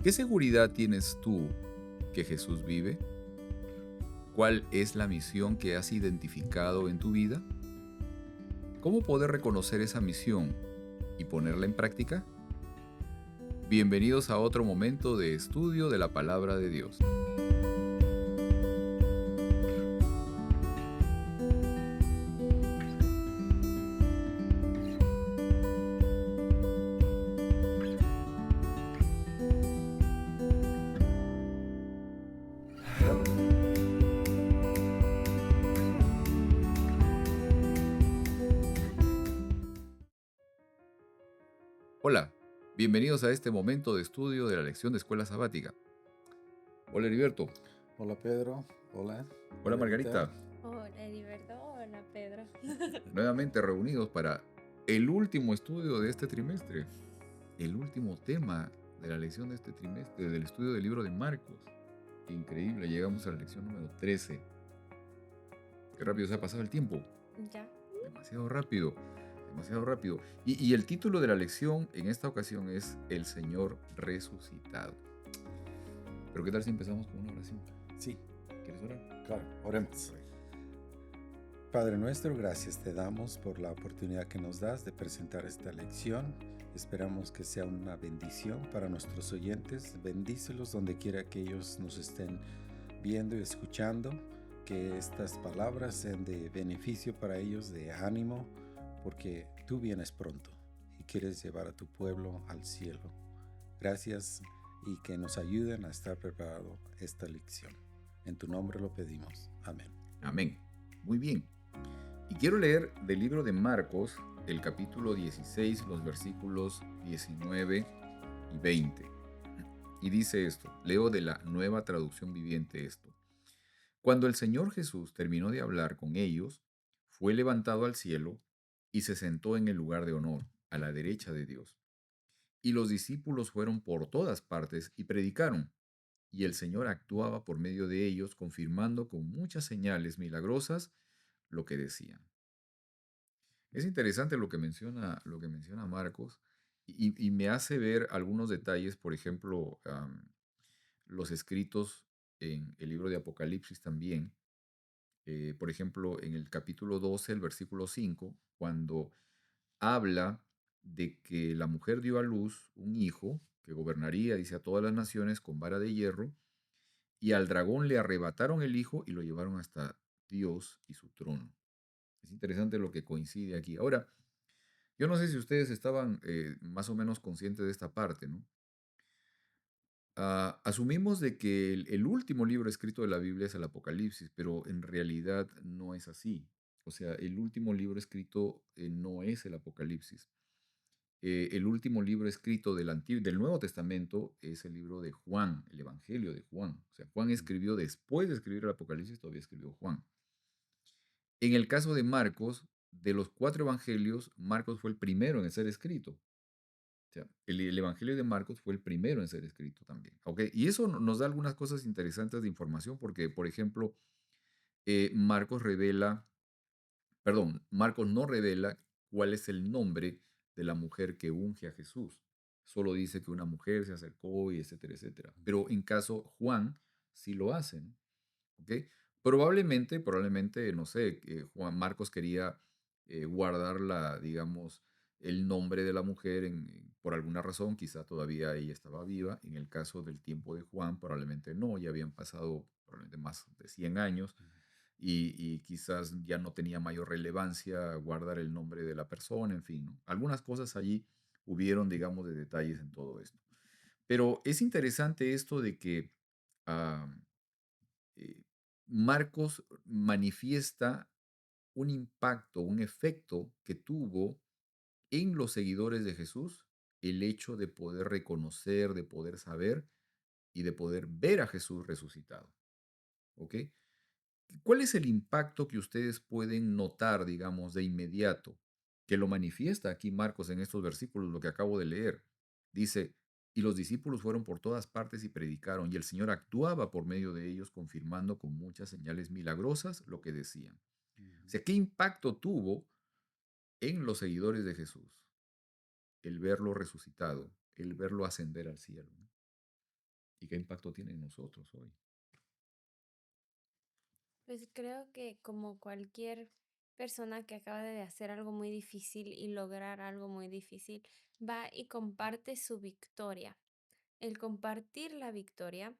¿Qué seguridad tienes tú que Jesús vive? ¿Cuál es la misión que has identificado en tu vida? ¿Cómo poder reconocer esa misión y ponerla en práctica? Bienvenidos a otro momento de estudio de la palabra de Dios. Hola, bienvenidos a este momento de estudio de la lección de escuela sabática. Hola Heriberto. Hola Pedro, hola Hola Margarita. Margarita. Hola, Heriberto. Hola, Pedro. Nuevamente reunidos para el último estudio de este trimestre, el último tema de la lección de este trimestre del estudio del libro de Marcos. Increíble, llegamos a la lección número 13. Qué rápido se ha pasado el tiempo. Ya. Demasiado rápido, demasiado rápido. Y el título de la lección en esta ocasión es El Señor resucitado. Pero ¿qué tal si empezamos con una oración? Sí, ¿Quieres orar? claro, oremos. Padre nuestro, gracias te damos por la oportunidad que nos das de presentar esta lección. Esperamos que sea una bendición para nuestros oyentes. Bendícelos donde quiera que ellos nos estén viendo y escuchando. Que estas palabras sean de beneficio para ellos, de ánimo, porque tú vienes pronto y quieres llevar a tu pueblo al cielo. Gracias y que nos ayuden a estar preparado esta lección. En tu nombre lo pedimos. Amén. Amén. Muy bien. Y quiero leer del libro de Marcos, el capítulo 16, los versículos 19 y 20. Y dice esto, leo de la Nueva Traducción Viviente esto. Cuando el Señor Jesús terminó de hablar con ellos, fue levantado al cielo y se sentó en el lugar de honor, a la derecha de Dios. Y los discípulos fueron por todas partes y predicaron. Y el Señor actuaba por medio de ellos, confirmando con muchas señales milagrosas lo que decían. Es interesante lo que menciona Marcos y me hace ver algunos detalles, por ejemplo, los escritos en el libro de Apocalipsis también. Por ejemplo, en el capítulo 12, el versículo 5, cuando habla de que la mujer dio a luz un hijo que gobernaría, dice, a todas las naciones con vara de hierro, y al dragón le arrebataron el hijo y lo llevaron hasta Dios y su trono. Es interesante lo que coincide aquí. Ahora, yo no sé si ustedes estaban más o menos conscientes de esta parte, ¿no? Asumimos de que el último libro escrito de la Biblia es el Apocalipsis, pero en realidad no es así. O sea, el último libro escrito no es el Apocalipsis. El último libro escrito del Nuevo Testamento es el libro de Juan, el Evangelio de Juan. O sea, Juan escribió después de escribir el Apocalipsis, todavía escribió Juan. En el caso de Marcos, de los cuatro evangelios, Marcos fue el primero en ser escrito. O sea, el Evangelio de Marcos fue el primero en ser escrito también. ¿Ok? Y eso nos da algunas cosas interesantes de información porque, por ejemplo, Marcos revela, perdón, Marcos no revela cuál es el nombre de la mujer que unge a Jesús. Solo dice que una mujer se acercó y etcétera, etcétera. Pero en caso Juan sí lo hacen. ¿Ok? Probablemente, no sé, Juan Marcos quería guardar digamos, el nombre de la mujer por alguna razón, quizá todavía ella estaba viva. En el caso del tiempo de Juan, probablemente no, ya habían pasado probablemente más de 100 años y quizás ya no tenía mayor relevancia guardar el nombre de la persona, en fin, ¿no? Algunas cosas allí hubieron, digamos, de detalles en todo esto. Pero es interesante esto de que ah, eh, Marcos manifiesta un impacto, un efecto que tuvo en los seguidores de Jesús el hecho de poder reconocer, de poder saber y de poder ver a Jesús resucitado. ¿Ok? ¿Cuál es el impacto que ustedes pueden notar, digamos, de inmediato? Que lo manifiesta aquí Marcos en estos versículos, lo que acabo de leer. Dice, y los discípulos fueron por todas partes y predicaron, y el Señor actuaba por medio de ellos, confirmando con muchas señales milagrosas lo que decían. O sea, ¿qué impacto tuvo en los seguidores de Jesús el verlo resucitado, el verlo ascender al cielo? ¿No? y qué impacto tiene en nosotros hoy. Pues creo que como cualquier persona que acaba de hacer algo muy difícil y lograr algo muy difícil, va y comparte su victoria. El compartir la victoria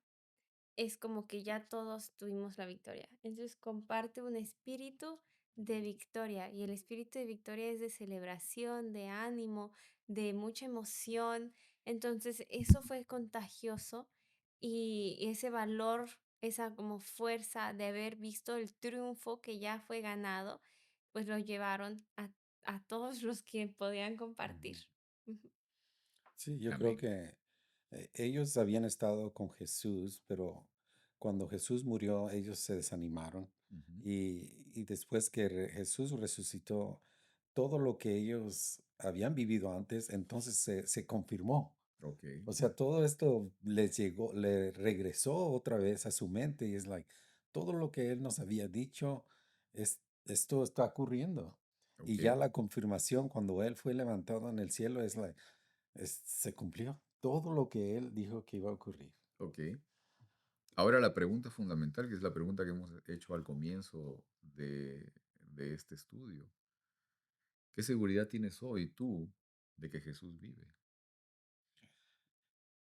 es como que ya todos tuvimos la victoria. Entonces comparte un espíritu de victoria y el espíritu de victoria es de celebración, de ánimo, de mucha emoción. Entonces eso fue contagioso y ese valor, esa como fuerza de haber visto el triunfo que ya fue ganado, pues lo llevaron a todos los que podían compartir. Ujú. Ujú. Sí, yo creo Amén. que ellos habían estado con Jesús, pero cuando Jesús murió, ellos se desanimaron. Ujú. Y después que Jesús resucitó, todo lo que ellos habían vivido antes, entonces se confirmó. Ok, O sea, todo esto les llegó, le regresó otra vez a su mente y es like, todo lo que él nos había dicho, esto está ocurriendo. Y ok, ya la confirmación cuando él fue levantado en el cielo es like, se cumplió todo lo que él dijo que iba a ocurrir. ok. Ahora la pregunta fundamental, que es la pregunta que hemos hecho al comienzo de este estudio. ¿Qué seguridad tienes hoy tú de que Jesús vive?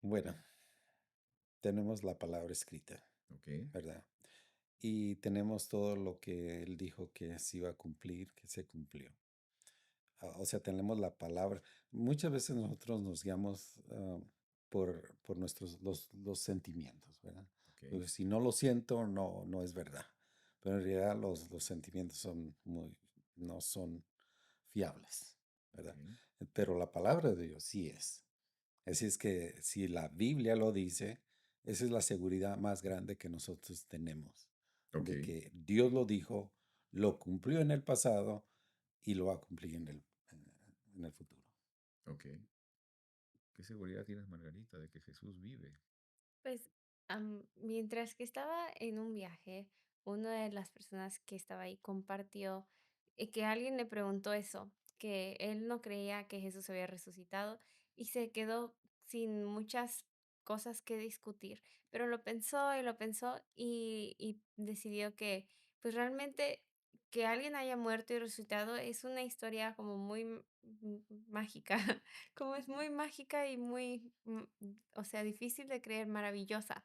Bueno, tenemos la palabra escrita, Ok, ¿verdad? Y tenemos todo lo que él dijo que se iba a cumplir, que se cumplió. O sea, tenemos la palabra. Muchas veces nosotros nos guiamos por nuestros los sentimientos, ¿verdad? ok, Porque si no lo siento, no es verdad. Pero en realidad los sentimientos no son fiables, ok, ¿verdad? Pero la palabra de Dios sí es. Así es que si la Biblia lo dice, esa es la seguridad más grande que nosotros tenemos, ok, de que Dios lo dijo, lo cumplió en el pasado y lo va a cumplir en el futuro. ok. ¿Qué seguridad tienes, Margarita, de que Jesús vive? Pues, mientras que estaba en un viaje, una de las personas que estaba ahí compartió que alguien le preguntó eso, que él no creía que Jesús había resucitado y se quedó sin muchas cosas que discutir, pero lo pensó y decidió que pues realmente que alguien haya muerto y resucitado es una historia como muy mágica, como es muy mágica y muy, o sea, difícil de creer, maravillosa.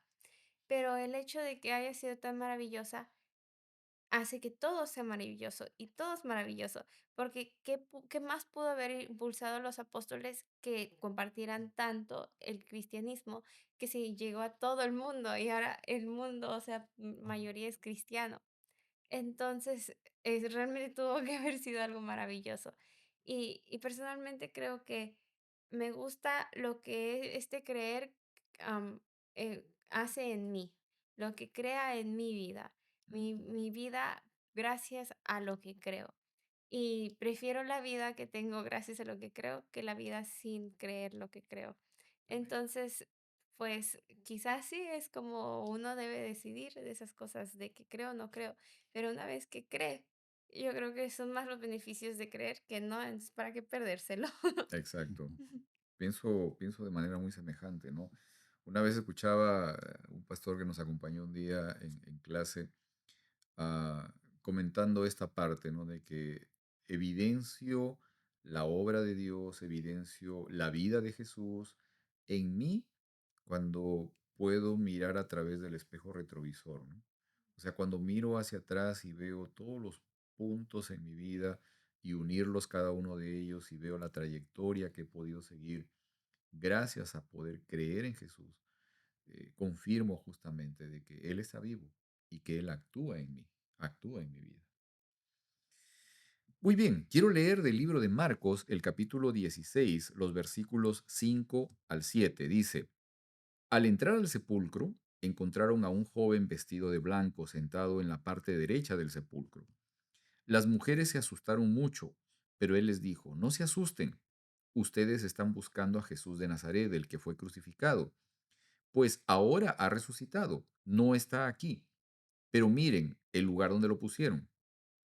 Pero el hecho de que haya sido tan maravillosa hace que todo sea maravilloso y todo es maravilloso, porque ¿qué más pudo haber impulsado a los apóstoles que compartieran tanto el cristianismo que se llegó a todo el mundo y ahora el mundo, o sea, mayoría es cristiano? Entonces, realmente tuvo que haber sido algo maravilloso. Y personalmente creo que me gusta lo que este creer, hace en mí, lo que crea en mi vida, mi vida gracias a lo que creo. Y prefiero la vida que tengo gracias a lo que creo que la vida sin creer lo que creo. Amén. Entonces, pues quizás sí es como uno debe decidir de esas cosas de que creo o no creo, pero una vez que cree, yo creo que son más los beneficios de creer que no, entonces, ¿para qué perdérselo? Exacto. Pienso de manera muy semejante, ¿no? Una vez escuchaba un pastor que nos acompañó un día en clase comentando esta parte, ¿no? De que evidencio la obra de Dios, evidencio la vida de Jesús en mí cuando puedo mirar a través del espejo retrovisor, ¿no? O sea, cuando miro hacia atrás y veo todos los puntos en mi vida y unirlos cada uno de ellos y veo la trayectoria que he podido seguir gracias a poder creer en Jesús, confirmo justamente de que Él está vivo y que Él actúa en mí, actúa en mi vida. Muy bien, quiero leer del libro de Marcos el capítulo 16, los versículos 5 al 7. Dice, al entrar al sepulcro, encontraron a un joven vestido de blanco sentado en la parte derecha del sepulcro. Las mujeres se asustaron mucho, pero él les dijo, no se asusten, ustedes están buscando a Jesús de Nazaret, el que fue crucificado. Pues ahora ha resucitado, no está aquí. Pero miren el lugar donde lo pusieron.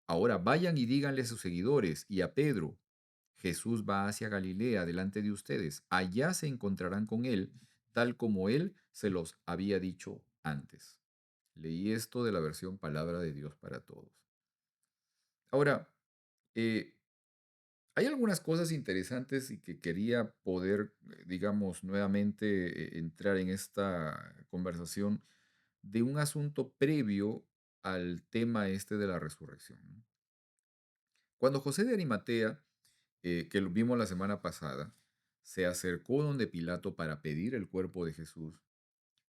Ahora vayan y díganle a sus seguidores y a Pedro, Jesús va hacia Galilea delante de ustedes. Allá se encontrarán con él tal como Él se los había dicho antes. Leí esto de la versión Palabra de Dios para Todos. Ahora, eh, hay algunas cosas interesantes y que quería poder, digamos, nuevamente entrar en esta conversación de un asunto previo al tema este de la resurrección, ¿no? Cuando José de Arimatea, que lo vimos la semana pasada, se acercó donde Pilato para pedir el cuerpo de Jesús,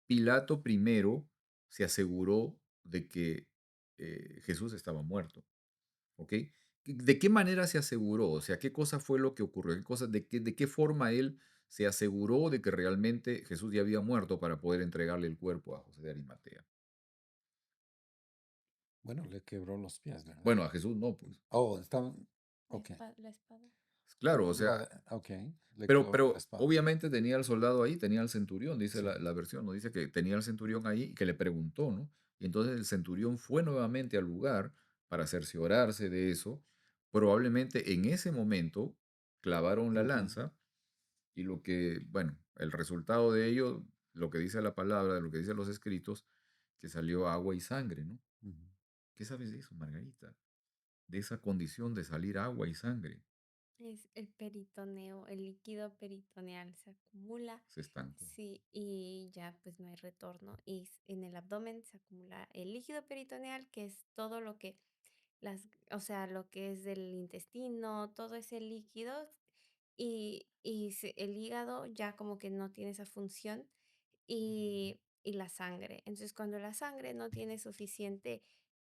Pilato primero se aseguró de que Jesús estaba muerto. ¿Ok? ¿De qué manera se aseguró? O sea, ¿qué cosa fue lo que ocurrió? De qué forma él se aseguró de que realmente Jesús ya había muerto para poder entregarle el cuerpo a José de Arimatea? Bueno, le quebró los pies, ¿verdad? Bueno, a Jesús no, pues. Oh, estaban, ok. La espada. Claro, o sea, Ok, le pero, clavó la pero espada. obviamente tenía al soldado ahí, tenía al centurión, dice Sí. la versión, ¿no? Dice que tenía al centurión ahí y que le preguntó, ¿no? Y entonces el centurión fue nuevamente al lugar para cerciorarse de eso. Probablemente en ese momento clavaron la Ujú, lanza. Y lo que, bueno, el resultado de ello, lo que dice la palabra, de lo que dicen los escritos, que salió agua y sangre, ¿no? ujú, ¿Qué sabes de eso, Margarita? De esa condición de salir agua y sangre. Es el peritoneo, el líquido peritoneal se acumula, Se estancó. sí, y ya pues no hay retorno. Y en el abdomen se acumula el líquido peritoneal, que es todo lo que o sea, lo que es del intestino, todo ese líquido, el hígado ya como que no tiene esa función y la sangre. Entonces, cuando la sangre no tiene suficiente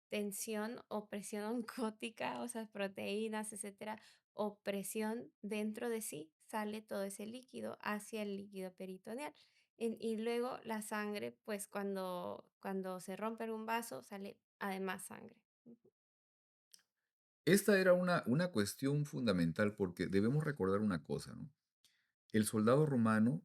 tensión o presión oncótica, o sea, proteínas, etcétera, o presión dentro de sí, sale todo ese líquido hacia el líquido peritoneal. Y luego la sangre, pues cuando se rompe un vaso, sale además sangre. Ujú. Esta era una cuestión fundamental porque debemos recordar una cosa, ¿no? El soldado romano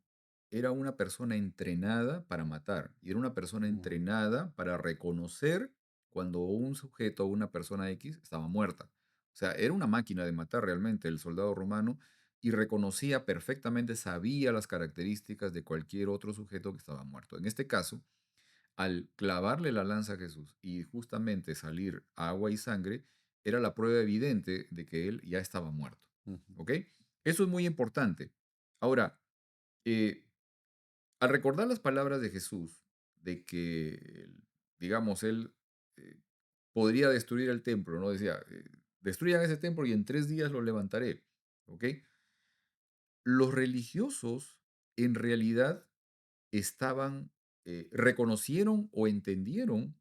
era una persona entrenada para matar y era una persona ujú, entrenada para reconocer cuando un sujeto o una persona X estaba muerta. O sea, era una máquina de matar realmente el soldado romano y reconocía perfectamente, sabía las características de cualquier otro sujeto que estaba muerto. En este caso, al clavarle la lanza a Jesús y justamente salir agua y sangre, era la prueba evidente de que él ya estaba muerto. ujú. ¿Ok? Eso es muy importante. Ahora, eh, al recordar las palabras de Jesús, de que, digamos, él eh, podría destruir el templo, ¿no? Decía, destruyan ese templo y en 3 días lo levantaré. ¿Ok? Los religiosos en realidad estaban, reconocieron o entendieron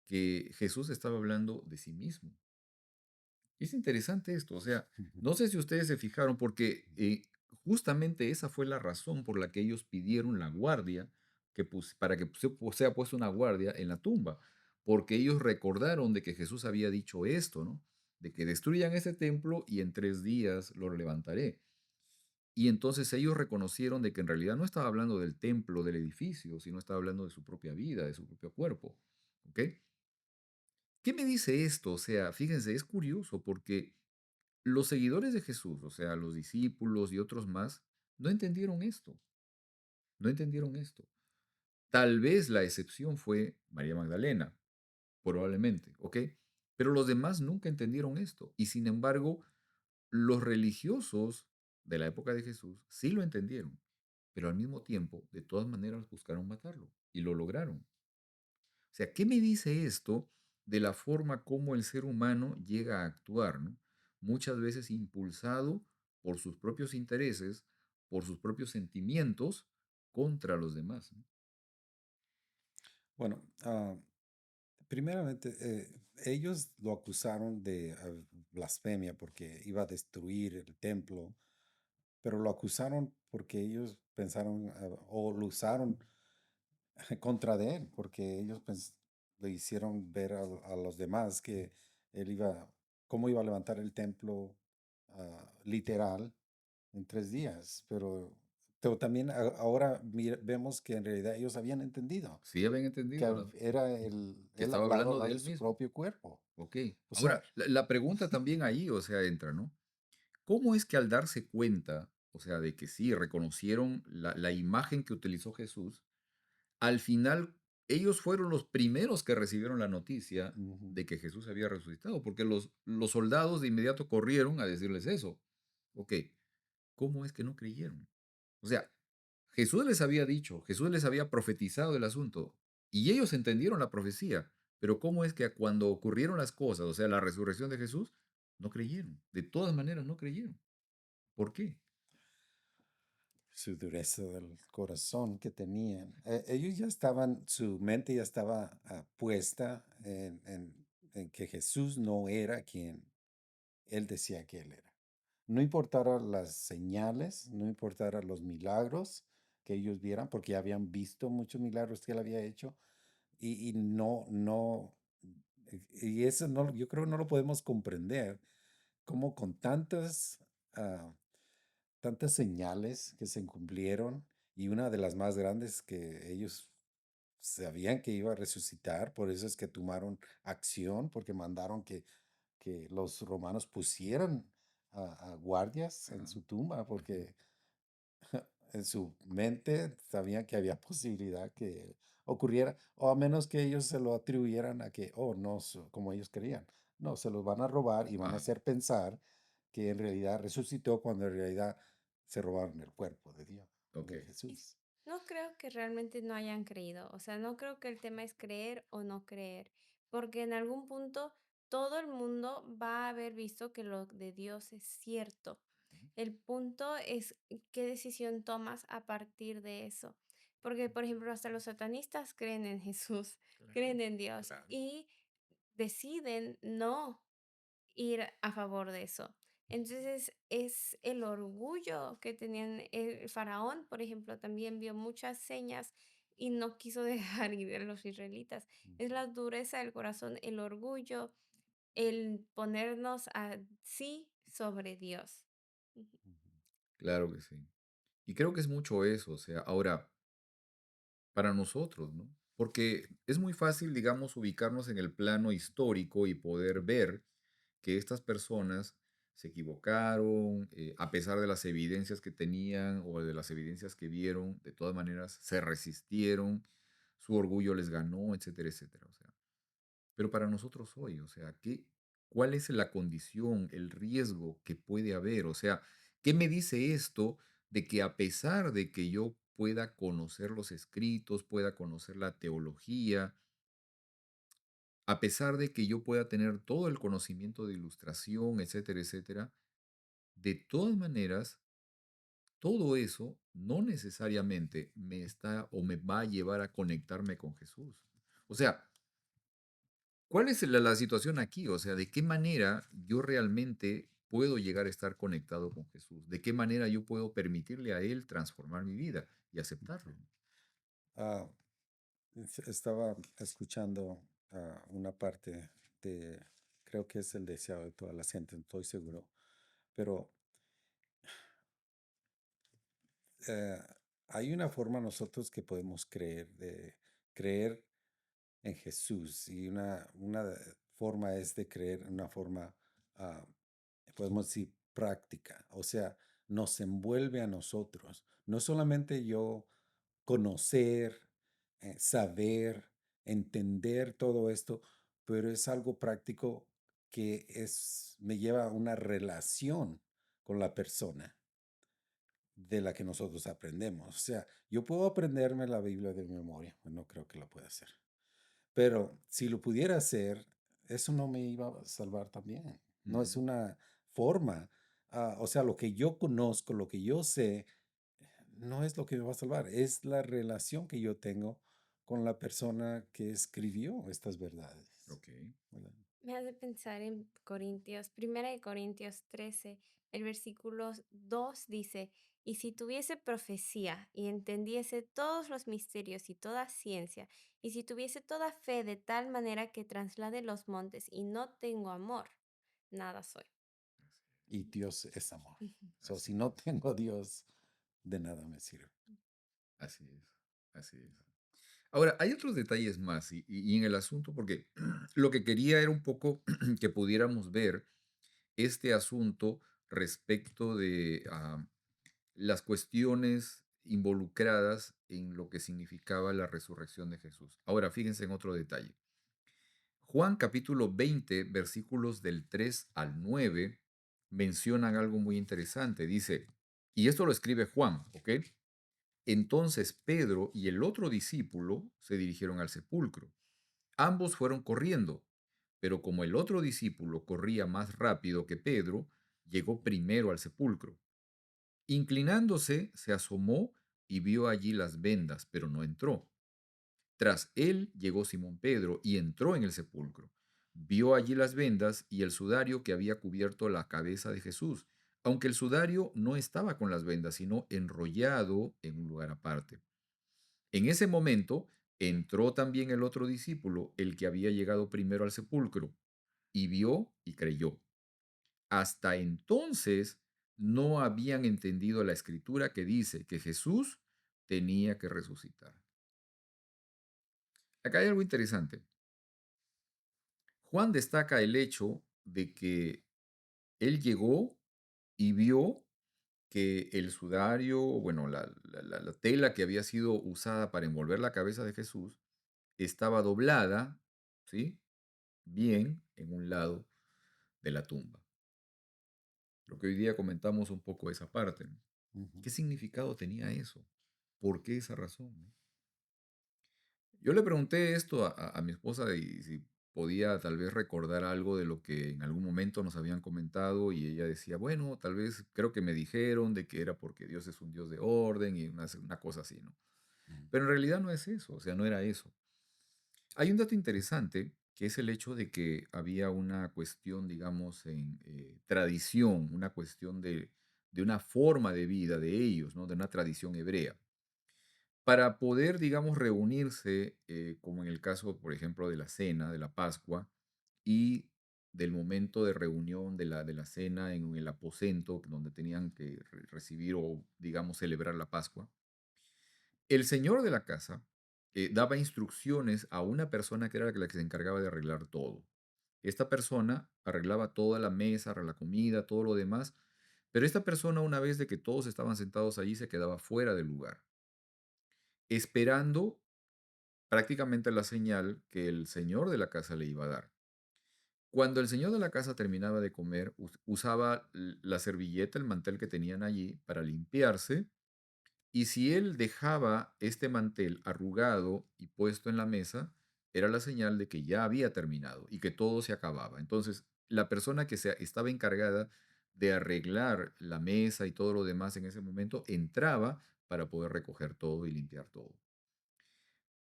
que Jesús estaba hablando de sí mismo. Es interesante esto, o sea, Ujú, no sé si ustedes se fijaron, porque justamente esa fue la razón por la que ellos pidieron la guardia, para que sea puesta una guardia en la tumba, porque ellos recordaron de que Jesús había dicho esto, ¿no? De que destruyan ese templo y en 3 días lo levantaré. Y entonces ellos reconocieron de que en realidad no estaba hablando del templo, del edificio, sino estaba hablando de su propia vida, de su propio cuerpo. ¿Ok? ¿Qué me dice esto? O sea, fíjense, es curioso porque los seguidores de Jesús, o sea, los discípulos y otros más, no entendieron esto, no entendieron esto. Tal vez la excepción fue María Magdalena, probablemente, ¿ok? Pero los demás nunca entendieron esto. Y sin embargo, los religiosos de la época de Jesús sí lo entendieron, pero al mismo tiempo, de todas maneras, buscaron matarlo y lo lograron. O sea, ¿qué me dice esto de la forma como el ser humano llega a actuar, ¿no? Muchas veces impulsado por sus propios intereses, por sus propios sentimientos contra los demás, ¿no? Bueno, primeramente, ellos lo acusaron de blasfemia porque iba a destruir el templo, pero lo acusaron porque ellos pensaron o lo usaron contra de él, porque ellos le hicieron ver a los demás que él iba, cómo iba a levantar el templo literal en 3 días, pero también ahora vemos que en realidad ellos habían entendido Sí habían que entendido, ¿no? era Que él estaba hablado hablando hablando de de él su mismo. propio cuerpo. Ok. O sea, Ahora, la pregunta también ahí, o sea, entra, ¿no? ¿Cómo es que al darse cuenta o sea, de que sí, reconocieron la imagen que utilizó Jesús. Al final, ellos fueron los primeros que recibieron la noticia Ujú. de que Jesús había resucitado, porque los soldados de inmediato corrieron a decirles eso. Ok, ¿cómo es que no creyeron? O sea, Jesús les había dicho, Jesús les había profetizado el asunto y ellos entendieron la profecía, pero ¿cómo es que cuando ocurrieron las cosas, o sea, la resurrección de Jesús, no creyeron? De todas maneras, no creyeron. ¿Por qué? Su dureza del corazón que tenían. Ellos ya estaban, su mente ya estaba puesta en que Jesús no era quien él decía que él era. No importara las señales, no importara los milagros que ellos vieran, porque ya habían visto muchos milagros que él había hecho, y y eso no, yo creo no lo podemos comprender, como con ah, tantas señales que se cumplieron, y una de las más grandes que ellos sabían que iba a resucitar, por eso es que tomaron acción, porque mandaron que los romanos pusieran a guardias en Ajá, su tumba, ujú. porque en su mente sabían que había posibilidad que ocurriera, o a menos que ellos se lo atribuyeran a que, oh, no, como ellos querían. No, se los van a robar y van a Ah, hacer pensar que en realidad resucitó cuando en realidad se robaron el cuerpo de Dios, ok. de Y Jesús. no creo que realmente no hayan creído, o sea, no creo que el tema es creer o no creer, porque en algún punto todo el mundo va a haber visto que lo de Dios es cierto. El punto es qué decisión tomas a partir de eso. Porque, por ejemplo, hasta los satanistas creen en Jesús, Claro, creen en Dios claro. y deciden no ir a favor de eso. Entonces, es el orgullo que tenían el faraón, por ejemplo, también vio muchas señas y no quiso dejar ir a los israelitas. Es Ujú, la dureza del corazón, el orgullo, el ponernos a sí sobre Dios. Ujú. ujú, Claro que sí. Y creo que es mucho eso, o sea, ahora, para nosotros, ¿no? Porque es muy fácil, digamos, ubicarnos en el plano histórico y poder ver que estas personas se equivocaron, a pesar de las evidencias que tenían o de las evidencias que vieron, de todas maneras se resistieron, su orgullo les ganó, etcétera, etcétera. O sea, pero para nosotros hoy, o sea, ¿cuál es la condición, el riesgo que puede haber? O sea, ¿qué me dice esto de que a pesar de que yo pueda conocer los escritos, pueda conocer la teología, a pesar de que yo pueda tener todo el conocimiento de ilustración, etcétera, etcétera, de todas maneras, todo eso no necesariamente me está o me va a llevar a conectarme con Jesús? O sea, ¿cuál es la situación aquí? O sea, ¿de qué manera yo realmente puedo llegar a estar conectado con Jesús? ¿De qué manera yo puedo permitirle a Él transformar mi vida y ujú. aceptarlo? Ah, estaba escuchando una parte de, creo que es el deseado de toda la gente, no estoy seguro, pero eh, hay una forma nosotros que podemos creer en Jesús, y una forma es de creer en una forma, ah, podemos decir, práctica, o sea, nos envuelve a nosotros. No solamente yo conocer, saber, entender todo esto, pero es algo práctico que me lleva a una relación con la persona de la que nosotros aprendemos. O sea, yo puedo aprenderme la Biblia de memoria, no creo que lo pueda hacer. Pero si lo pudiera hacer, eso no me iba a salvar también. No es Ujú. una forma. O sea, lo que yo conozco, lo que yo sé, no es lo que me va a salvar. Es la relación que yo tengo con la persona que escribió estas verdades. Ok, ¿Verdad? Me hace pensar en Corintios, Primera de Corintios 13, el versículo 2 dice, y si tuviese profecía y entendiese todos los misterios y toda ciencia, y si tuviese toda fe de tal manera que traslade los montes y no tengo amor, nada soy. Y Dios es amor. Ujú. So, así si no es, tengo a Dios, de nada me sirve. así es, así es. Ahora, hay otros detalles más y en el asunto, porque lo que quería era un poco que pudiéramos ver este asunto respecto de las cuestiones involucradas en lo que significaba la resurrección de Jesús. Ahora, fíjense en otro detalle. Juan capítulo 20, versículos del 3 al 9, mencionan algo muy interesante. Dice, y esto lo escribe Juan, ¿ok? Entonces Pedro y el otro discípulo se dirigieron al sepulcro. Ambos fueron corriendo, pero como el otro discípulo corría más rápido que Pedro, llegó primero al sepulcro. Inclinándose, se asomó y vio allí las vendas, pero no entró. Tras él llegó Simón Pedro y entró en el sepulcro. Vio allí las vendas y el sudario que había cubierto la cabeza de Jesús, aunque el sudario no estaba con las vendas, sino enrollado en un lugar aparte. En ese momento entró también el otro discípulo, el que había llegado primero al sepulcro, y vio y creyó. Hasta entonces no habían entendido la escritura que dice que Jesús tenía que resucitar. Acá hay algo interesante. Juan destaca el hecho de que él llegó y vio que el sudario, bueno, la tela que había sido usada para envolver la cabeza de Jesús estaba doblada, ¿sí? Bien en un lado de la tumba. Lo que hoy día comentamos un poco esa parte, ¿no? Ujú, ¿Qué significado tenía eso? ¿Por qué esa razón, no? Yo le pregunté esto a mi esposa y si podía tal vez recordar algo de lo que en algún momento nos habían comentado y ella decía, bueno, tal vez creo que me dijeron de que era porque Dios es un Dios de orden y una cosa así, ¿no? ujú. Pero en realidad no es eso, o sea, no era eso. Hay un dato interesante que es el hecho de que había una cuestión, digamos, en tradición, una cuestión de una forma de vida de ellos, ¿no? De una tradición hebrea para poder, digamos, reunirse, como en el caso, por ejemplo, de la cena, de la Pascua, y del momento de reunión de la cena en el aposento donde tenían que recibir o, digamos, celebrar la Pascua, el señor de la casa daba instrucciones a una persona que era la que se encargaba de arreglar todo. Esta persona arreglaba toda la mesa, la comida, todo lo demás, pero esta persona, una vez de que todos estaban sentados allí, se quedaba fuera del lugar, esperando prácticamente la señal que el señor de la casa le iba a dar. Cuando el señor de la casa terminaba de comer, usaba la servilleta, el mantel que tenían allí para limpiarse, y si él dejaba este mantel arrugado y puesto en la mesa, era la señal de que ya había terminado y que todo se acababa. Entonces, la persona que estaba encargada de arreglar la mesa y todo lo demás en ese momento entraba para poder recoger todo y limpiar todo.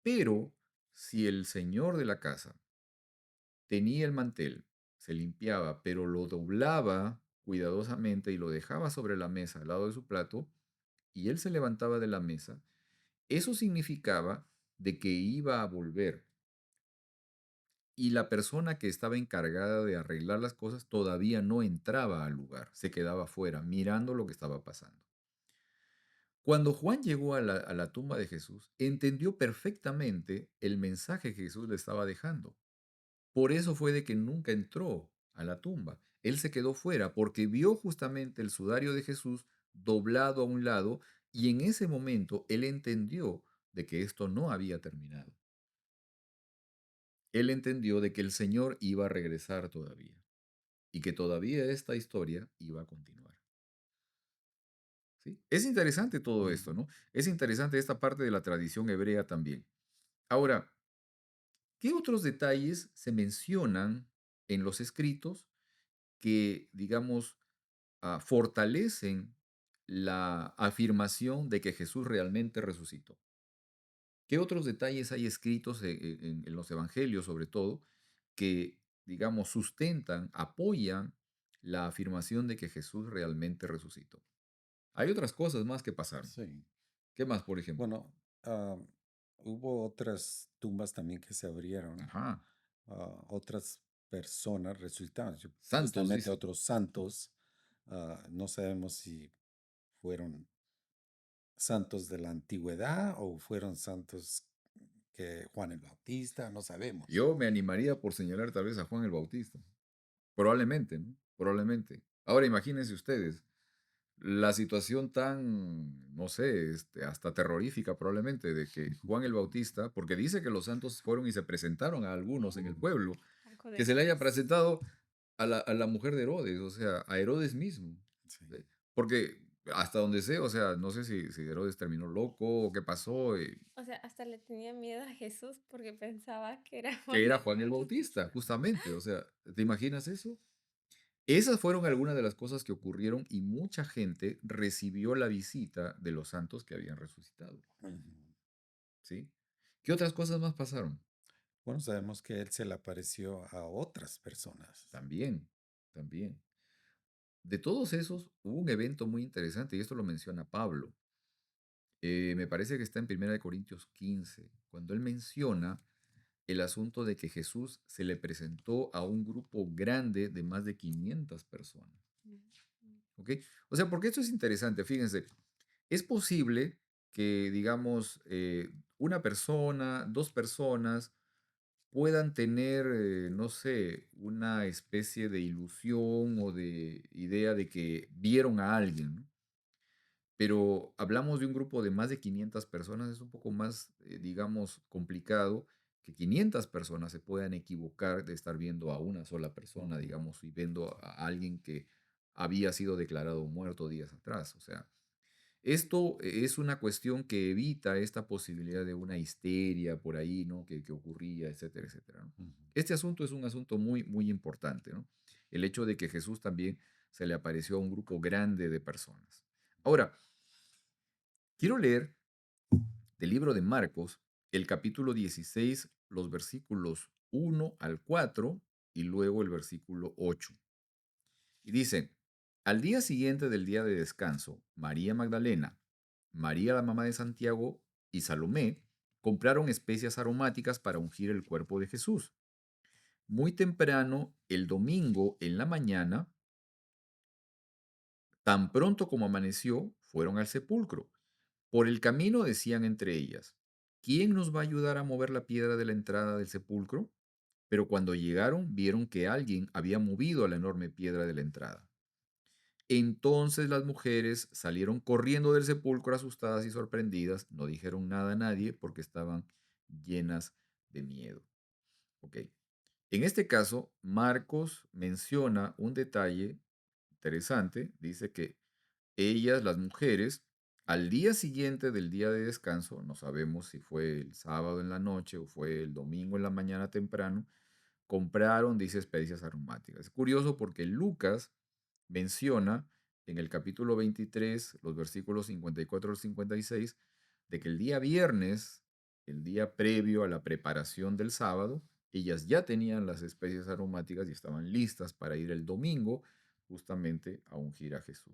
Pero si el señor de la casa tenía el mantel, se limpiaba, pero lo doblaba cuidadosamente y lo dejaba sobre la mesa al lado de su plato, y él se levantaba de la mesa, eso significaba de que iba a volver. Y la persona que estaba encargada de arreglar las cosas todavía no entraba al lugar, se quedaba afuera mirando lo que estaba pasando. Cuando Juan llegó a la tumba de Jesús, entendió perfectamente el mensaje que Jesús le estaba dejando. Por eso fue de que nunca entró a la tumba. Él se quedó fuera porque vio justamente el sudario de Jesús doblado a un lado y en ese momento él entendió de que esto no había terminado. Él entendió de que el Señor iba a regresar todavía y que todavía esta historia iba a continuar. ¿Sí? Es interesante todo esto, Mm, ¿no? Es interesante esta parte de la tradición hebrea también. Ahora, ¿qué otros detalles se mencionan en los escritos que, digamos, fortalecen la afirmación de que Jesús realmente resucitó? ¿Qué otros detalles hay escritos en los evangelios, sobre todo, que, digamos, sustentan, apoyan la afirmación de que Jesús realmente resucitó? Hay otras cosas más que pasaron. sí. ¿Qué más, por ejemplo? Bueno, hubo otras tumbas también que se abrieron, Ajá. otras personas resucitaron, Santos, supuestamente dice. otros santos. No sabemos si fueron santos de la antigüedad o fueron santos que Juan el Bautista, no sabemos. Yo me animaría por señalar tal vez a Juan el Bautista. Probablemente, ¿no? Probablemente. Ahora imagínense ustedes, la situación tan, no sé, hasta terrorífica probablemente, de que Juan el Bautista, porque dice que los santos fueron y se presentaron a algunos en el pueblo, Algo que de se le haya Jesús. presentado a la mujer de Herodes, o sea, a Herodes mismo. Sí. Porque hasta donde sé, o sea, no sé si Herodes terminó loco o qué pasó, O sea, hasta le tenía miedo a Jesús porque pensaba que era que Juan era el Juan el Bautista, Bautista. justamente. O sea, ¿te imaginas eso? Esas fueron algunas de las cosas que ocurrieron y mucha gente recibió la visita de los santos que habían resucitado, Ujú. ¿sí? ¿Qué otras cosas más pasaron? Bueno, sabemos que él se le apareció a otras personas. También, también. De todos esos, hubo un evento muy interesante y esto lo menciona Pablo. Me parece que está en 1 Corintios 15, cuando él menciona el asunto de que Jesús se le presentó a un grupo grande de más de 500 personas. Mm. ¿Ok? O sea, porque esto es interesante, fíjense, es posible que, digamos, una persona, dos personas puedan tener, no sé, una especie de ilusión o de idea de que vieron a alguien, ¿no? Pero hablamos de un grupo de más de 500 personas, es un poco más, digamos, complicado que 500 personas se puedan equivocar de estar viendo a una sola persona, Ujú. digamos, y viendo a alguien que había sido declarado muerto días atrás. O sea, esto es una cuestión que evita esta posibilidad de una histeria por ahí, ¿no? Que ocurría, etcétera, etcétera, ¿no? Ujú. Este asunto es un asunto muy, muy importante, ¿no? El hecho de que Jesús también se le apareció a un grupo grande de personas. Ahora, quiero leer del libro de Marcos el capítulo 16, los versículos 1 al 4 y luego el versículo 8. Y dice, al día siguiente del día de descanso, María Magdalena, María la mamá de Santiago y Salomé compraron especias aromáticas para ungir el cuerpo de Jesús. Muy temprano, el domingo en la mañana, tan pronto como amaneció, fueron al sepulcro. Por el camino decían entre ellas, ¿quién nos va a ayudar a mover la piedra de la entrada del sepulcro? Pero cuando llegaron, vieron que alguien había movido la enorme piedra de la entrada. Entonces las mujeres salieron corriendo del sepulcro asustadas y sorprendidas, no dijeron nada a nadie porque estaban llenas de miedo. Ok. En este caso, Marcos menciona un detalle interesante. Dice que ellas, las mujeres, al día siguiente del día de descanso, no sabemos si fue el sábado en la noche o fue el domingo en la mañana temprano, compraron, dice, especias aromáticas. Es curioso porque Lucas menciona en el capítulo 23, los versículos 54 al 56, de que el día viernes, el día previo a la preparación del sábado, ellas ya tenían las especias aromáticas y estaban listas para ir el domingo justamente a ungir a Jesús.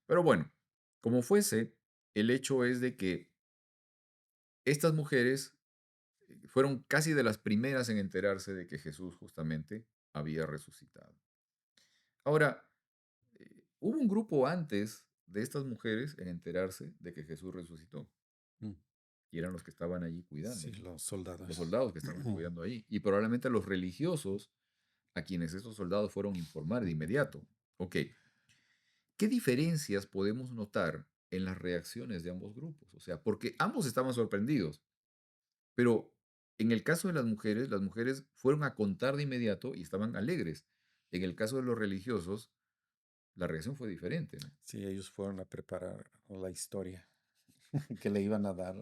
Pero bueno, como fuese, el hecho es de que estas mujeres fueron casi de las primeras en enterarse de que Jesús justamente había resucitado. Ahora, hubo un grupo antes de estas mujeres en enterarse de que Jesús resucitó Mm. y eran los que estaban allí cuidando, Sí, ¿no? los Los soldados. soldados que estaban cuidando allí y probablemente los religiosos a quienes estos soldados fueron a informar de inmediato. Ok, ¿qué diferencias podemos notar en las reacciones de ambos grupos? O sea, porque ambos estaban sorprendidos, pero en el caso de las mujeres fueron a contar de inmediato y estaban alegres. En el caso de los religiosos, la reacción fue diferente, ¿no? Sí, ellos fueron a preparar la historia que le iban a dar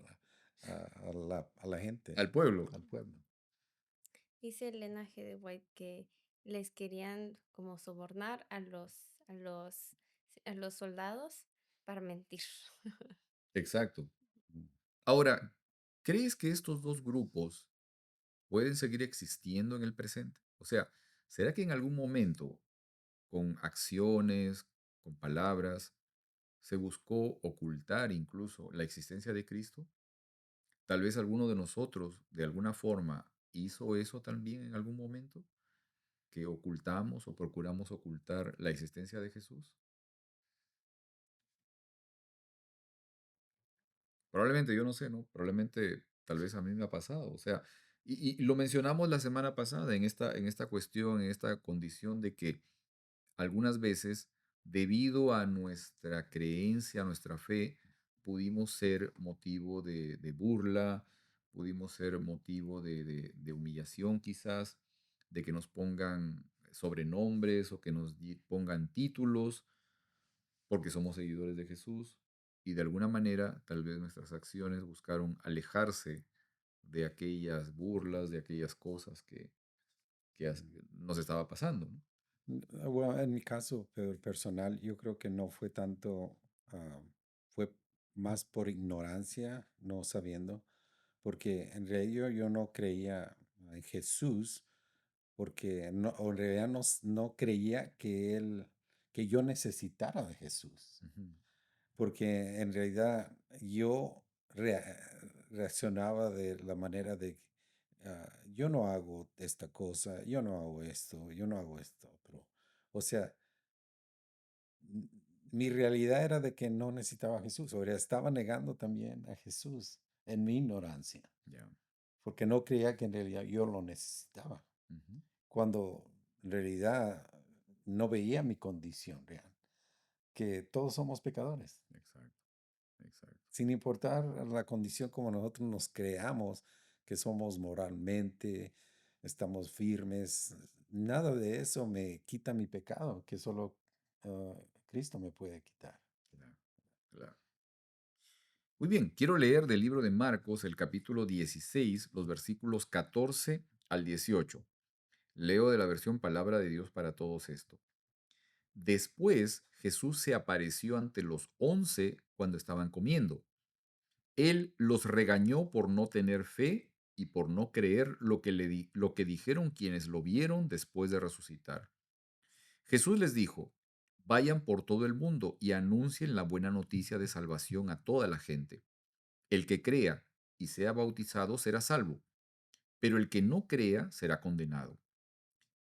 a la gente, Al pueblo. al pueblo. Dice Elena G. de White que les querían como sobornar a los soldados para mentir. Exacto. Mm. Ahora, ¿crees que estos dos grupos pueden seguir existiendo en el presente? O sea, ¿será que en algún momento, con acciones, con palabras, se buscó ocultar incluso la existencia de Cristo? Tal vez alguno de nosotros, de alguna forma, hizo eso también en algún momento, que ocultamos o procuramos ocultar la existencia de Jesús. Probablemente, yo no sé, ¿no? Probablemente, tal vez a mí me ha pasado. O sea, y lo mencionamos la semana pasada en esta cuestión, en esta condición de que algunas veces debido a nuestra creencia, a nuestra fe, pudimos ser motivo de burla, pudimos ser motivo de humillación quizás, de que nos pongan sobrenombres o que nos pongan títulos, porque somos seguidores de Jesús. Y de alguna manera, tal vez nuestras acciones buscaron alejarse de aquellas burlas, de aquellas cosas que nos estaba pasando, ¿no? Bueno, en mi caso personal, yo creo que no fue tanto, ah, fue más por ignorancia, no sabiendo, porque en realidad yo no creía en Jesús, porque no, o en realidad no, no creía que que yo necesitara de Jesús, Ujú. porque en realidad yo reaccionaba de la manera de, yo no hago esta cosa, yo no hago esto, yo no hago esto, pero, o sea, m- mi realidad era de que no necesitaba a Jesús, o sea, estaba negando también a Jesús en mi ignorancia, Ya. porque no creía que en realidad yo lo necesitaba, Ujú. cuando en realidad no veía mi condición real, que todos somos pecadores. Exacto, exacto. Sin importar la condición como nosotros nos creamos, que somos moralmente, estamos firmes, nada de eso me quita mi pecado, que solo ah, Cristo me puede quitar. Claro, claro. Muy bien, quiero leer del libro de Marcos el capítulo 16, los versículos 14 al 18. Leo de la versión Palabra de Dios para todos esto. Después Jesús se apareció ante los 11 cuando estaban comiendo. Él los regañó por no tener fe y por no creer lo que dijeron quienes lo vieron después de resucitar. Jesús les dijo, vayan por todo el mundo y anuncien la buena noticia de salvación a toda la gente. El que crea y sea bautizado será salvo, pero el que no crea será condenado.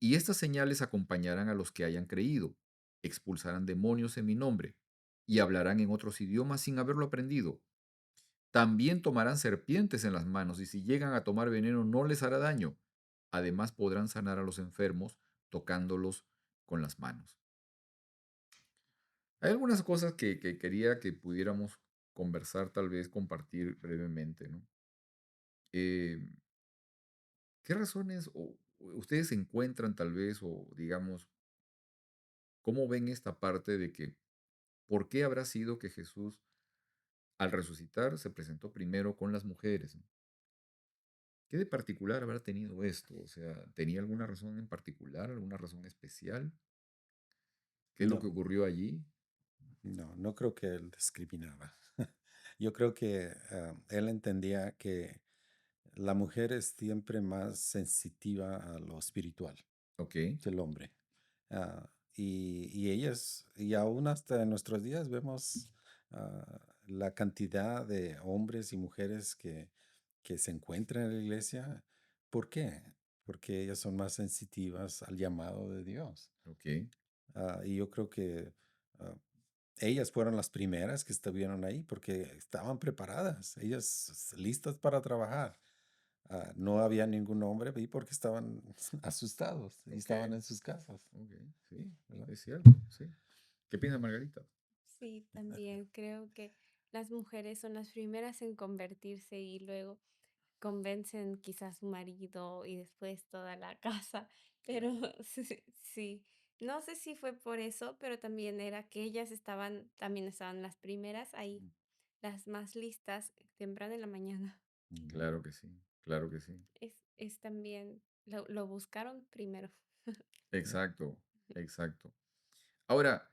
Y estas señales acompañarán a los que hayan creído. Expulsarán demonios en mi nombre y hablarán en otros idiomas sin haberlo aprendido. También tomarán serpientes en las manos y si llegan a tomar veneno no les hará daño. Además podrán sanar a los enfermos tocándolos con las manos. Hay algunas cosas que quería que pudiéramos conversar, tal vez compartir brevemente, ¿no? Eh, ¿Qué razones ustedes encuentran tal vez o digamos, cómo ven esta parte de que por qué habrá sido que Jesús al resucitar se presentó primero con las mujeres? ¿No? ¿Qué de particular habrá tenido esto? O sea, ¿tenía alguna razón en particular, alguna razón especial? ¿Qué es lo que No, ocurrió allí? no, no creo que él discriminaba. Yo creo que él entendía que la mujer es siempre más sensitiva a lo espiritual Ok, que el hombre. Y ellas, y aún hasta en nuestros días vemos la cantidad de hombres y mujeres que se encuentran en la iglesia. ¿Por qué? Porque ellas son más sensitivas al llamado de Dios. ok, Y yo creo que ah, ellas fueron las primeras que estuvieron ahí porque estaban preparadas, ellas listas para trabajar. No había ningún hombre ahí porque estaban asustados y ok, estaban en sus casas, ok, sí, ¿verdad? es cierto, sí. ¿Qué piensa Margarita? Sí, también creo que las mujeres son las primeras en convertirse y luego convencen quizás a su marido y después toda la casa, pero Claro. sí, sí, no sé si fue por eso, pero también era que ellas estaban, también estaban las primeras ahí, Mm, las más listas, temprano en la mañana. Mm. claro que sí, claro que sí. Es también, lo buscaron primero. Yeah. Exacto, exacto. Ahora,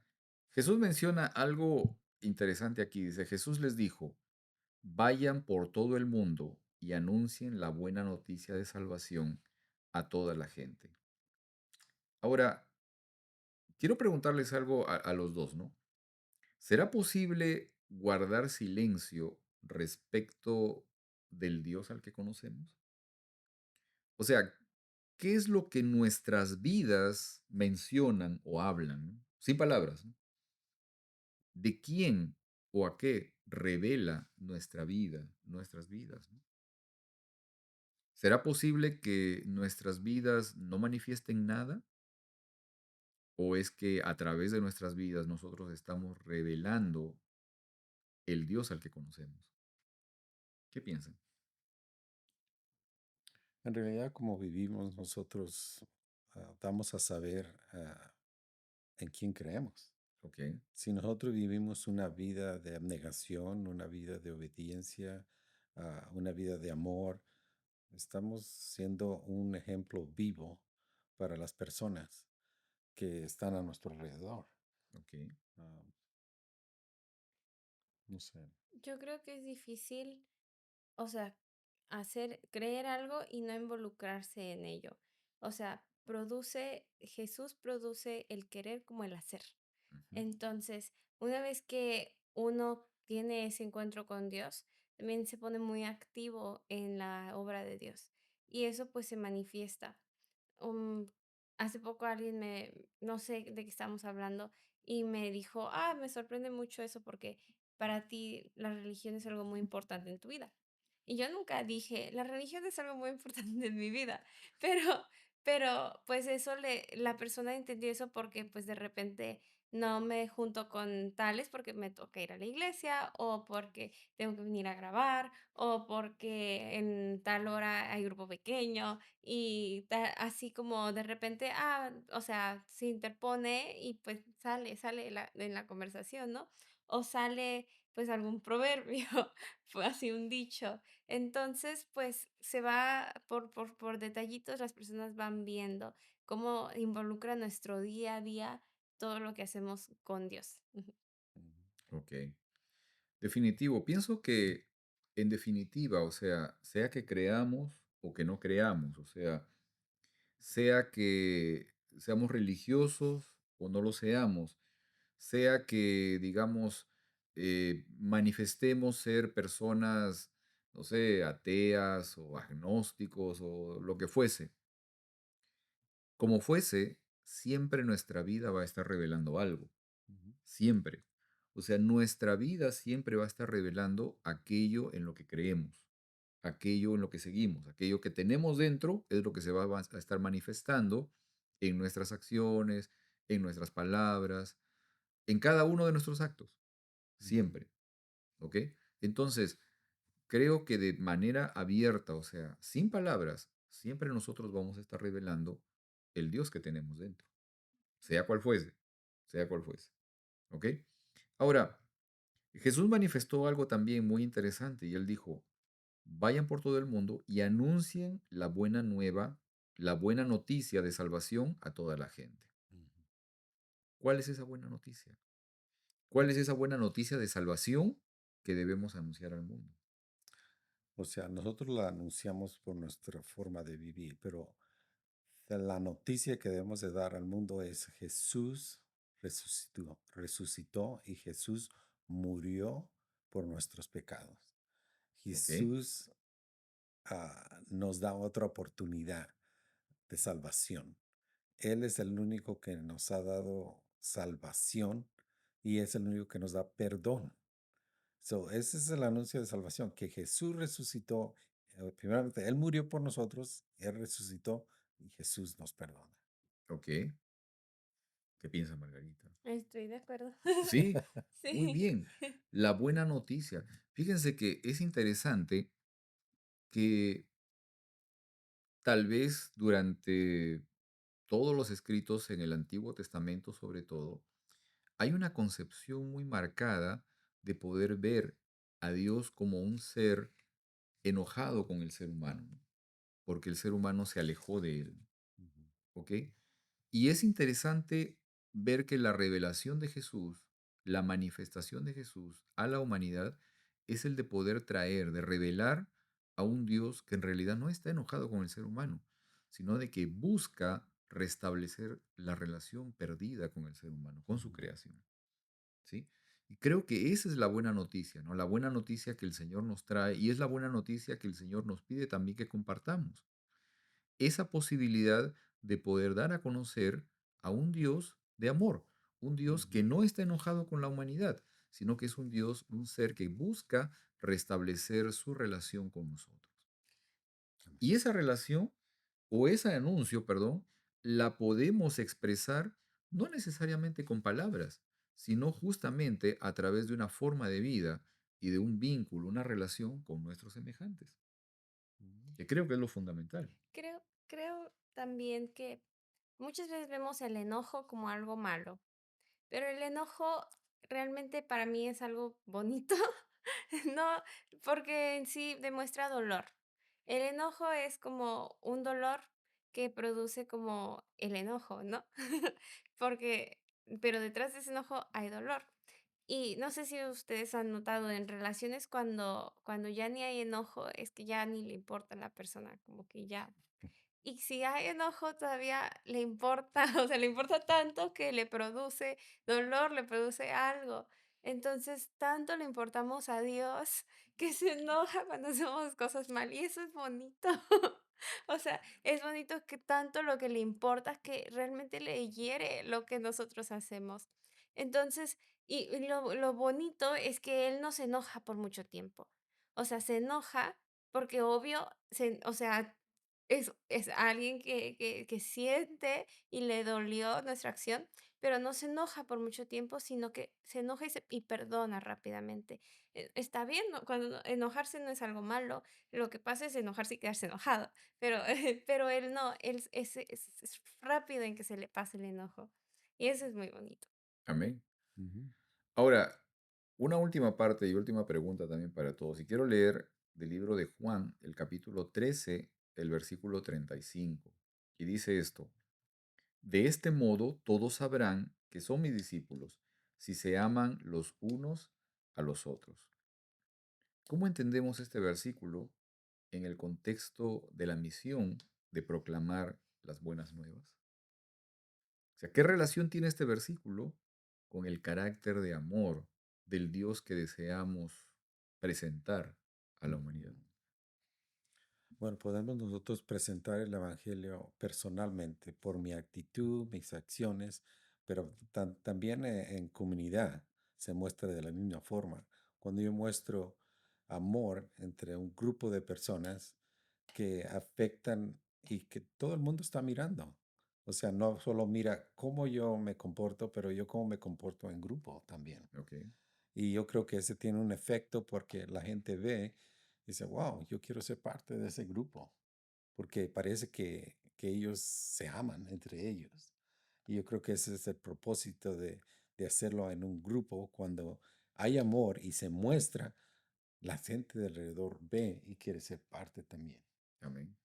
Jesús menciona algo interesante aquí. Dice, Jesús les dijo, vayan por todo el mundo y anuncien la buena noticia de salvación a toda la gente. Ahora, quiero preguntarles algo a los dos, ¿no? ¿Será posible guardar silencio respecto del Dios al que conocemos? O sea, ¿qué es lo que nuestras vidas mencionan o hablan? ¿No? Sin palabras, ¿no? ¿De quién o a qué revela nuestra vida, nuestras vidas? ¿No? ¿Será posible que nuestras vidas no manifiesten nada? ¿O es que a través de nuestras vidas nosotros estamos revelando el Dios al que conocemos? ¿Qué piensan? En realidad, como vivimos nosotros, damos a saber en quién creemos. Ok, Si nosotros vivimos una vida de abnegación, una vida de obediencia, una vida de amor, estamos siendo un ejemplo vivo para las personas que están a nuestro alrededor. ok, Ah, no sé. Yo creo que es difícil, o sea, creer algo y no involucrarse en ello. O sea, Jesús produce el querer como el hacer. ujú, Entonces, una vez que uno tiene ese encuentro con Dios, también se pone muy activo en la obra de Dios. Y eso pues se manifiesta. Um, Hace poco no sé de qué estamos hablando, y me dijo, me sorprende mucho eso porque para ti la religión es algo muy importante en tu vida. Y yo nunca dije, la religión es algo muy importante en mi vida, pero, pero pues la persona entendió eso porque pues de repente no me junto con tales porque me toca ir a la iglesia o porque tengo que venir a grabar o porque en tal hora hay grupo pequeño así como de repente, o sea, se interpone y pues sale en la conversación, ¿no? O sale pues algún proverbio, fue así un dicho. Entonces, pues se va por detallitos, las personas van viendo cómo involucra nuestro día a día todo lo que hacemos con Dios. Ujú. Ujú, ok. Definitivo. Pienso que, en definitiva, o sea que creamos o que no creamos, o sea que seamos religiosos o no lo seamos, sea que, digamos, manifestemos ser personas, no sé, ateas o agnósticos o lo que fuese. Como fuese, siempre nuestra vida va a estar revelando algo, ujú, siempre. O sea, nuestra vida siempre va a estar revelando aquello en lo que creemos, aquello en lo que seguimos, aquello que tenemos dentro es lo que se va a estar manifestando en nuestras acciones, en nuestras palabras, en cada uno de nuestros actos, ujú, siempre, ¿ok? Entonces, creo que de manera abierta, o sea, sin palabras, siempre nosotros vamos a estar revelando el Dios que tenemos dentro, sea cual fuese, sea cual fuese, ¿ok? Ahora, Jesús manifestó algo también muy interesante y él dijo, vayan por todo el mundo y anuncien la buena nueva, la buena noticia de salvación a toda la gente. ujú. ¿Cuál es esa buena noticia? ¿Cuál es esa buena noticia de salvación que debemos anunciar al mundo? O sea, nosotros la anunciamos por nuestra forma de vivir, pero la noticia que debemos de dar al mundo es Jesús resucitó y Jesús murió por nuestros pecados. ¿Ok? Jesús nos da otra oportunidad de salvación. Él es el único que nos ha dado salvación y es el único que nos da perdón. So, ese es el anuncio de salvación, que Jesús resucitó. Primeramente, Él murió por nosotros, Él resucitó y Jesús nos perdona. ¿Ok? ¿Qué piensa Margarita? Estoy de acuerdo. Sí, muy Sí. bien. La buena noticia. Fíjense que es interesante que tal vez durante todos los escritos en el Antiguo Testamento, sobre todo, hay una concepción muy marcada de poder ver a Dios como un ser enojado con el ser humano, ¿no? Porque el ser humano se alejó de él, Ujú, ¿ok? Y es interesante ver que la revelación de Jesús, la manifestación de Jesús a la humanidad, es el de poder traer, de revelar a un Dios que en realidad no está enojado con el ser humano, sino de que busca restablecer la relación perdida con el ser humano, con su ujú, creación. ¿Sí? Y creo que esa es la buena noticia, ¿no? La buena noticia que el Señor nos trae y es la buena noticia que el Señor nos pide también que compartamos. Esa posibilidad de poder dar a conocer a un Dios de amor, un Dios ujú. que no está enojado con la humanidad, sino que es un Dios, un ser que busca restablecer su relación con nosotros. Y esa relación, o ese anuncio, perdón, la podemos expresar no necesariamente con palabras, sino justamente a través de una forma de vida y de un vínculo, una relación con nuestros semejantes, Mm, que creo que es lo fundamental. Creo también que muchas veces vemos el enojo como algo malo, pero el enojo realmente para mí es algo bonito. No, porque en sí demuestra dolor. El enojo es como un dolor que produce como el enojo, ¿no? Porque, pero detrás de ese enojo hay dolor. Y no sé si ustedes han notado en relaciones cuando ya ni hay enojo, es que ya ni le importa a la persona, como que ya y si hay enojo, todavía le importa, o sea, le importa tanto que le produce dolor, le produce algo. Entonces, tanto le importamos a Dios que se enoja cuando hacemos cosas mal, y eso es bonito. O sea, es bonito que tanto lo que le importa es que realmente le hiere lo que nosotros hacemos. Entonces, y lo bonito es que él no se enoja por mucho tiempo. O sea, se enoja porque obvio, o sea, es alguien que siente y le dolió nuestra acción, pero no se enoja por mucho tiempo, sino que se enoja y perdona rápidamente. Está bien, ¿no? Cuando enojarse no es algo malo, lo que pasa es enojarse y quedarse enojado, pero pero él no, él es rápido en que se le pase el enojo, y eso es muy bonito. Amén. ujú. Ahora, una última parte y última pregunta también para todos. Y quiero leer del libro de Juan, el capítulo 13, el versículo 35. Y dice esto: De este modo todos sabrán que son mis discípulos, si se aman los unos a los otros. ¿Cómo entendemos este versículo en el contexto de la misión de proclamar las buenas nuevas? O sea, ¿qué relación tiene este versículo con el carácter de amor del Dios que deseamos presentar a la humanidad? Ujú. Bueno, podemos nosotros presentar el Evangelio personalmente por mi actitud, mis acciones, pero también en comunidad se muestra de la misma forma. Cuando yo muestro amor entre un grupo de personas que afectan y que todo el mundo está mirando. O sea, no solo mira cómo yo me comporto, pero yo cómo me comporto en grupo también. Ok, Y yo creo que ese tiene un efecto porque la gente ve y dice, wow, yo quiero ser parte de ese grupo, porque parece que ellos se aman entre ellos. Y yo creo que ese es el propósito de hacerlo en un grupo. Cuando hay amor y se muestra, la gente de alrededor ve y quiere ser parte también. amén,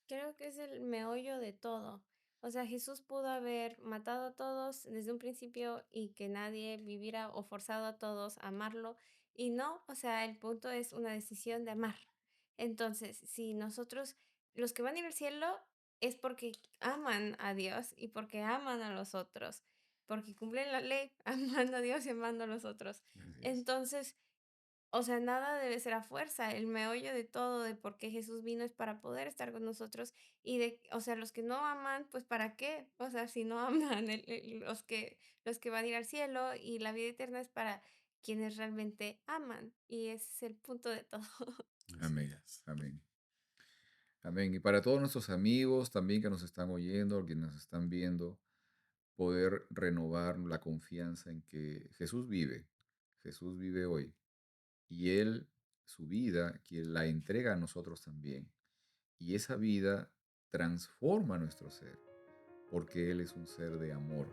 Creo que es el meollo de todo. O sea, Jesús pudo haber matado a todos desde un principio y que nadie viviera o forzado a todos a amarlo. Y no, o sea, el punto es una decisión de amar. Entonces, si nosotros, los que van a ir al cielo, es porque aman a Dios y porque aman a los otros, porque cumplen la ley, amando a Dios y amando a los otros. así es, Entonces, o sea, nada debe ser a fuerza. El meollo de todo, de por qué Jesús vino, es para poder estar con nosotros y de, o sea, los que no aman, pues ¿para qué? O sea, si no aman, los que van a ir al cielo y la vida eterna es para quienes realmente aman y ese es el punto de todo. Así amén, es. amén, amén. Y para todos nuestros amigos también que nos están oyendo, que nos están viendo, poder renovar la confianza en que Jesús vive hoy. Y Él, su vida, que la entrega a nosotros también. Y esa vida transforma nuestro ser, porque Él es un ser de amor.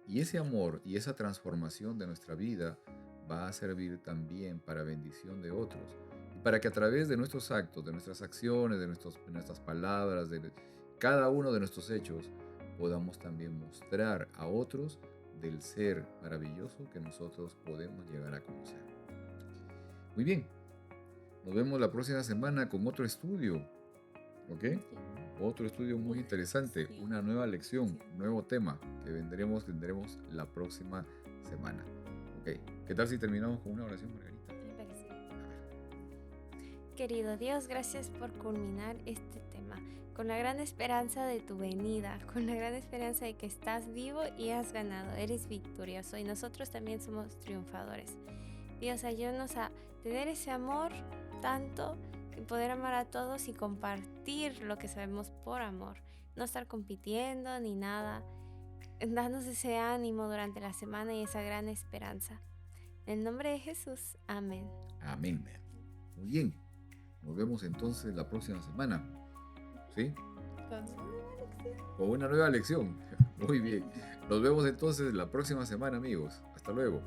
Y ese amor y esa transformación de nuestra vida va a servir también para bendición de otros. Y para que a través de nuestros actos, de nuestras acciones, de nuestras palabras, de cada uno de nuestros hechos, podamos también mostrar a otros del ser maravilloso que nosotros podemos llegar a conocer. Muy bien, nos vemos la próxima semana con otro estudio, ¿ok? Sí, Otro estudio muy interesante, sí, una nueva lección, sí, un nuevo tema que tendremos la próxima semana. ¿Ok? ¿Qué tal si terminamos con una oración, Margarita? me parece bien. A ver, Querido Dios, gracias por culminar este tema con la gran esperanza de tu venida, con la gran esperanza de que estás vivo y has ganado, eres victorioso y nosotros también somos triunfadores. Dios, ayúdanos a tener ese amor tanto que poder amar a todos y compartir lo que sabemos por amor, no estar compitiendo ni nada. Danos ese ánimo durante la semana y esa gran esperanza. En el nombre de Jesús, amén. Amén. Muy bien. Nos vemos entonces la próxima semana. ¿Sí? Con una nueva lección. Con una nueva lección. Muy bien. Nos vemos entonces la próxima semana, amigos. Hasta luego.